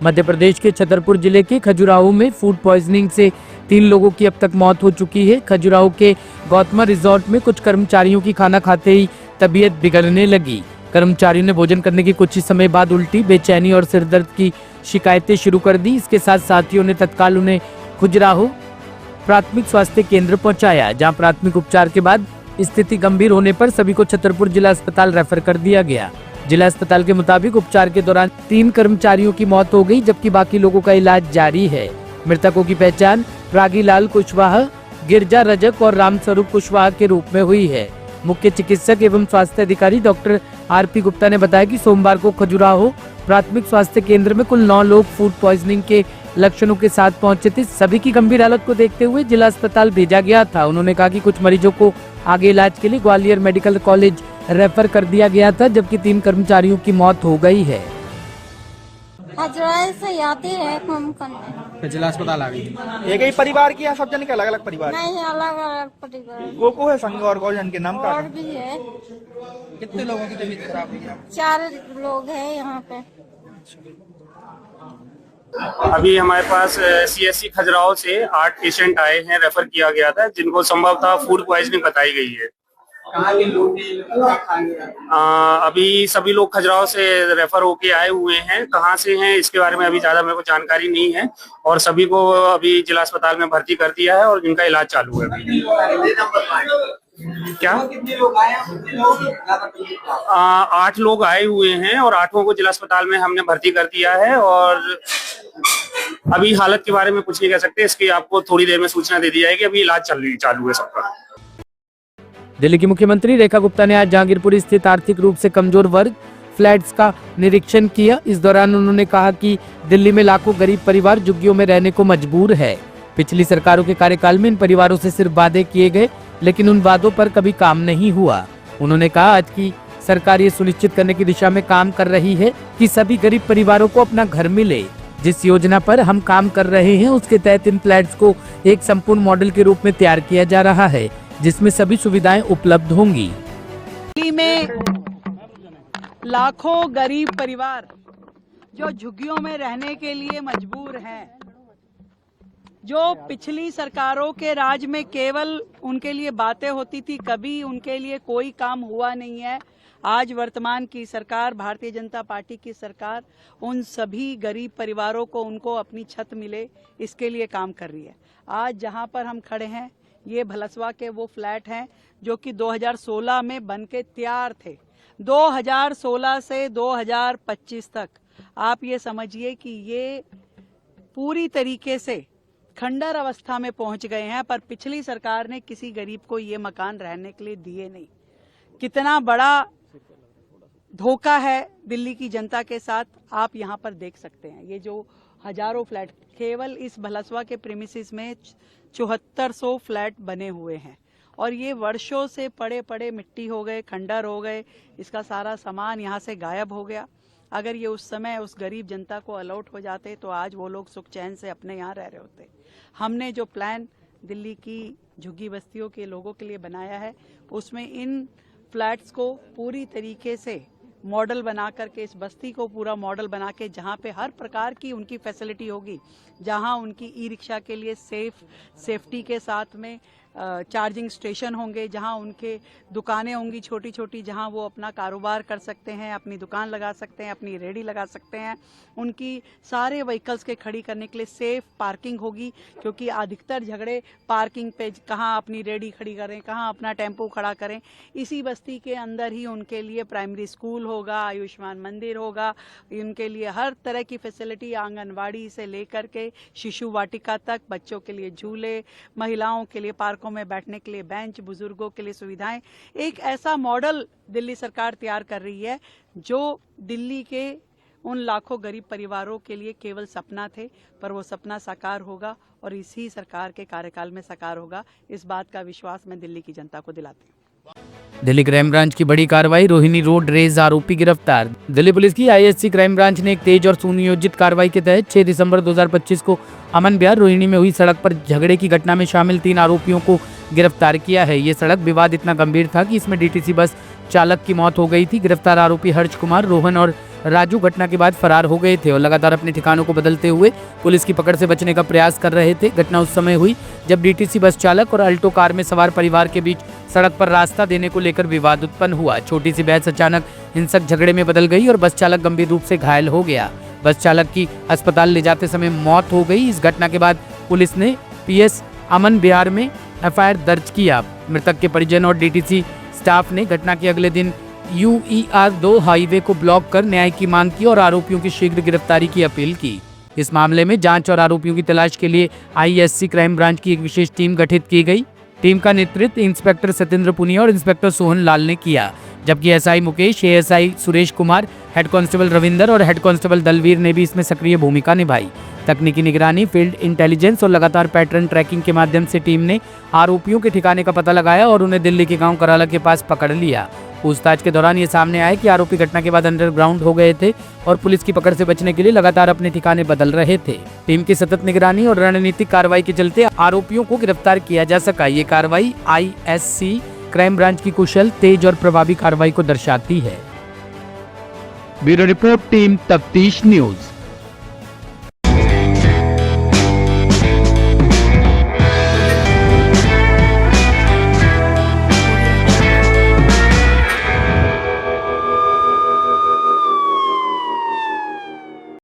मध्य प्रदेश के छतरपुर जिले के खजुराहो में फूड पॉइजनिंग से 3 लोगों की अब तक मौत हो चुकी है। खजुराहो के गौतमा रिजॉर्ट में कुछ कर्मचारियों की खाना खाते ही तबीयत बिगड़ने लगी। कर्मचारियों ने भोजन करने के कुछ ही समय बाद उल्टी, बेचैनी और सिरदर्द की शिकायतें शुरू कर दी। इसके साथ साथियों ने तत्काल उन्हें खजुराहो प्राथमिक स्वास्थ्य केंद्र पहुंचाया, जहां प्राथमिक उपचार के बाद स्थिति गंभीर होने पर सभी को छतरपुर जिला अस्पताल रेफर कर दिया गया। जिला अस्पताल के मुताबिक उपचार के दौरान 3 कर्मचारियों की मौत हो गई, जबकि बाकी लोगों का इलाज जारी है। मृतकों की पहचान रागीलाल कुशवाहा, गिरजा रजक और रामस्वरूप कुशवाहा के रूप में हुई है। मुख्य चिकित्सक एवं स्वास्थ्य अधिकारी डॉक्टर आरपी गुप्ता ने बताया कि सोमवार को खजुराहो प्राथमिक स्वास्थ्य केंद्र में कुल 9 लोग फूड पॉइजनिंग के लक्षणों के साथ पहुंचे थे। सभी की गंभीर हालत को देखते हुए जिला अस्पताल भेजा गया था। उन्होंने कहा कि कुछ मरीजों को आगे इलाज के लिए ग्वालियर मेडिकल कॉलेज रेफर कर दिया गया था, जबकि 3 कर्मचारियों की मौत हो गई है। खजुराहो से आती है काम करने, जिला अस्पताल आ गई। एक ही परिवार की या सब जन के अलग अलग परिवार? नहीं, अलग अलग परिवार। को है संग और जन के नाम का और भी है। कितने लोगों की तबीयत खराब हुई है? 4 लोग हैं यहाँ पे। अभी हमारे पास CSC खजुराहो से 8 पेशेंट आए हैं, रेफर किया गया था, जिनको संभवतः फूड पॉइजनिंग बताई गई है। कहाँ के लोग अभी सभी लोग खजुराहो से रेफर होके आए हुए हैं। कहाँ से हैं इसके बारे में अभी ज्यादा मेरे को जानकारी नहीं है, और सभी को अभी जिला अस्पताल में भर्ती कर दिया है और जिनका इलाज चालू है अभी। क्या कितने लोग आए? 8 लोग आए हुए हैं और 8 को जिला अस्पताल में हमने भर्ती कर दिया है, और अभी हालत के बारे में कुछ नहीं कह सकते। इसकी आपको थोड़ी देर में सूचना दे दी जाएगी। अभी इलाज चालू है सबका। दिल्ली की मुख्यमंत्री रेखा गुप्ता ने आज जहांगीरपुर स्थित आर्थिक रूप से कमजोर वर्ग फ्लैट्स का निरीक्षण किया। इस दौरान उन्होंने कहा कि दिल्ली में लाखों गरीब परिवार झुग्गियों में रहने को मजबूर है। पिछली सरकारों के कार्यकाल में इन परिवारों से सिर्फ वादे किए गए, लेकिन उन वादों पर कभी काम नहीं हुआ। उन्होंने कहा आज की सरकार ये सुनिश्चित करने की दिशा में काम कर रही है कि सभी गरीब परिवारों को अपना घर मिले। जिस योजना पर हम काम कर रहे हैं उसके तहत इन फ्लैट्स को एक संपूर्ण मॉडल के रूप में तैयार किया जा रहा है, जिसमें सभी सुविधाएं उपलब्ध होंगी। दिल्ली में लाखों गरीब परिवार जो झुग्गियों में रहने के लिए मजबूर हैं, जो पिछली सरकारों के राज में केवल उनके लिए बातें होती थी, कभी उनके लिए कोई काम हुआ नहीं है। आज वर्तमान की सरकार, भारतीय जनता पार्टी की सरकार, उन सभी गरीब परिवारों को उनको अपनी छत मिले, इसके लिए काम कर रही है। आज जहां पर हम खड़े हैं ये भलसवा के वो फ्लैट हैं जो कि 2016 में बनके तैयार थे। 2016 से 2025 तक आप ये समझिए कि ये पूरी तरीके से खंडर अवस्था में पहुंच गए हैं, पर पिछली सरकार ने किसी गरीब को ये मकान रहने के लिए दिए नहीं। कितना बड़ा धोखा है दिल्ली की जनता के साथ, आप यहाँ पर देख सकते हैं। ये जो हजारों फ्लैट केवल इस भलसवा के प्रीमिसेस में 7400 फ्लैट बने हुए हैं, और ये वर्षों से पड़े पड़े मिट्टी हो गए, खंडर हो गए, इसका सारा सामान यहाँ से गायब हो गया। अगर ये उस समय उस गरीब जनता को अलॉट हो जाते तो आज वो लोग सुख चैन से अपने यहाँ रह रहे होते। हमने जो प्लान दिल्ली की झुग्गी बस्तियों के लोगों के लिए बनाया है, उसमें इन फ्लैट्स को पूरी तरीके से मॉडल बना करके, इस बस्ती को पूरा मॉडल बना के, जहाँ पे हर प्रकार की उनकी फैसिलिटी होगी, जहाँ उनकी ई रिक्शा के लिए सेफ्टी के साथ में चार्जिंग स्टेशन होंगे, जहां उनके दुकानें होंगी छोटी छोटी, जहां वो अपना कारोबार कर सकते हैं, अपनी दुकान लगा सकते हैं, अपनी रेडी लगा सकते हैं। उनकी सारे व्हीकल्स के खड़ी करने के लिए सेफ पार्किंग होगी, क्योंकि अधिकतर झगड़े पार्किंग पे, कहां अपनी रेडी खड़ी करें, कहां अपना टेम्पो खड़ा करें। इसी बस्ती के अंदर ही उनके लिए प्राइमरी स्कूल होगा, आयुष्मान मंदिर होगा, उनके लिए हर तरह की फैसिलिटी, आंगनवाड़ी से लेकर के शिशु वाटिका तक, बच्चों के लिए झूले, महिलाओं के लिए पार्कों में बैठने के लिए बेंच, बुजुर्गों के लिए सुविधाएं। एक ऐसा मॉडल दिल्ली सरकार तैयार कर रही है जो दिल्ली के उन लाखों गरीब परिवारों के लिए केवल सपना थे, पर वो सपना साकार होगा और इसी सरकार के कार्यकाल में साकार होगा। इस बात का विश्वास मैं दिल्ली की जनता को दिलाती हूँ। दिल्ली क्राइम ब्रांच की बड़ी कार्रवाई, रोहिणी रोड रेज आरोपी गिरफ्तार। दिल्ली पुलिस की ISC क्राइम ब्रांच ने एक तेज और सुनियोजित कार्रवाई के तहत 6 दिसंबर 2025 को अमन विहार रोहिणी में हुई सड़क पर झगड़े की घटना में शामिल 3 आरोपियों को गिरफ्तार किया है। ये सड़क विवाद इतना गंभीर था कि इसमें DTC बस चालक की मौत हो गई थी। गिरफ्तार आरोपी हर्ष कुमार, रोहन और राजू घटना के बाद फरार हो गए थे और लगातार अपने ठिकानों को बदलते हुए पुलिस की पकड़ से बचने का प्रयास कर रहे थे। घटना उस समय हुई जब डीटीसी बस चालक और अल्टो कार में सवार परिवार के बीच सड़क पर रास्ता देने को लेकर विवाद उत्पन्न हुआ। छोटी सी बहस अचानक हिंसक झगड़े में बदल गई और बस चालक गंभीर रूप से घायल हो गया। बस चालक की अस्पताल ले जाते समय मौत हो गई। इस घटना के बाद पुलिस ने पीएस अमन बिहार में एफआईआर दर्ज किया। मृतक के परिजन और डीटीसी स्टाफ ने घटना के अगले दिन UER 2 हाईवे को ब्लॉक कर न्याय की मांग की और आरोपियों की शीघ्र गिरफ्तारी की अपील की। इस मामले में जांच और आरोपियों की तलाश के लिए ISC क्राइम ब्रांच की एक विशेष टीम गठित की गई। टीम का नेतृत्व इंस्पेक्टर सत्येंद्र पुनिया और इंस्पेक्टर सोहन लाल ने किया, जबकि SI Mukesh, ASI Suresh Kumar, head constable Ravinder और हेड कांस्टेबल दलवीर ने भी इसमें सक्रिय भूमिका निभाई। तकनीकी निगरानी, फील्ड इंटेलिजेंस और लगातार पैटर्न ट्रैकिंग के माध्यम से टीम ने आरोपियों के ठिकाने का पता लगाया और उन्हें दिल्ली के गांव कराला के पास पकड़ लिया। पूछताछ के दौरान ये सामने आया कि आरोपी घटना के बाद अंडरग्राउंड हो गए थे और पुलिस की पकड़ से बचने के लिए लगातार अपने ठिकाने बदल रहे थे। टीम की सतत निगरानी और रणनीतिक कार्रवाई के चलते आरोपियों को गिरफ्तार किया जा सका। ये कार्रवाई ISC क्राइम ब्रांच की कुशल, तेज और प्रभावी कार्रवाई को दर्शाती है। ब्यूरो रिपोर्ट, टीम तफ्तीश न्यूज।